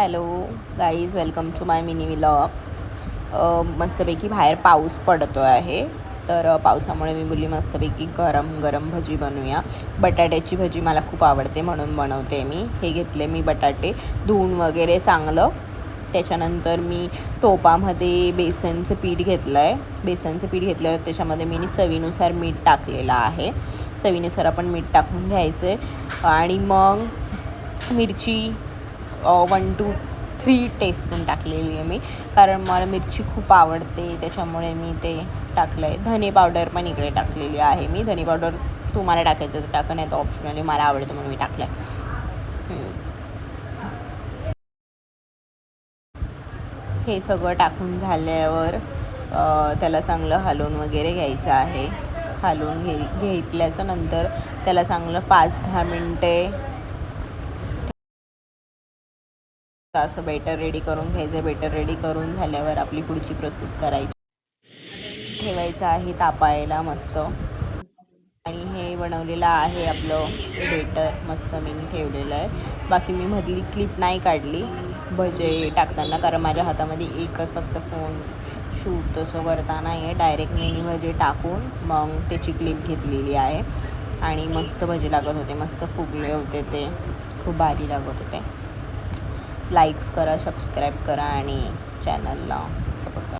Hello guys, welcome to my mini vlog. मस्तपैकी बाहेर पाऊस पडतो आहे. तर पावसामुळे मी बोलली मस्तपैकी गरम गरम भजी बनवूया. बटाट्याची भजी मला खूप आवडते म्हणून बनवते मी. हे घेतले मी बटाटे धुवून वगैरे चांगलं. त्याच्यानंतर मी टोपामध्ये बेसनचं पीठ घेतलं आहे. बेसनचं पीठ घेतलं, त्याच्यामध्ये मी चवीनुसार मीठ टाकलेलं आहे. चवीनुसार आपण मीठ टाकून घ्यायचं आहे. आणि मग मिरची 1-2-3 टीस्पून टाकलेली आहे मी, कारण मला मिरची खूप आवडते, त्याच्यामुळे मी ते टाकलं आहे. धने पावडर पण इकडे टाकलेली आहे मी. धने पावडर तुम्हाला टाकायचं तर टाका, नाही तर ऑप्शनली, मला आवडतं म्हणून मी टाकलं आहे. हे सगळं टाकून झाल्यावर त्याला चांगलं हलवून वगैरे घ्यायचं आहे. हलवून घेतल्याच्या नंतर त्याला चांगलं 5-10 मिनटे असं बेटर रेडी करून घ्यायचं. बेटर रेडी करून झाल्यावर आपली पुढची प्रोसेस करायची. ठेवायचं आहे तापायला मस्त. आणि हे बनवलेलं आहे आपलं बेटर, मस्त मी ठेवलेलं आहे. बाकी मी मधली क्लिप नाही काढली भजे टाकताना, कारण माझ्या हातामध्ये एकच फक्त फोन शूट तसं करता नाही आहे. डायरेक्ट मी भजे टाकून मग त्याची क्लिप घेतलेली आहे. आणि मस्त भजे लागत होते, मस्त फुगले होते, ते खूप भारी लागत होते. लाईक्स करा, सबस्क्राईब करा आणि चॅनलला सपोर्ट करा.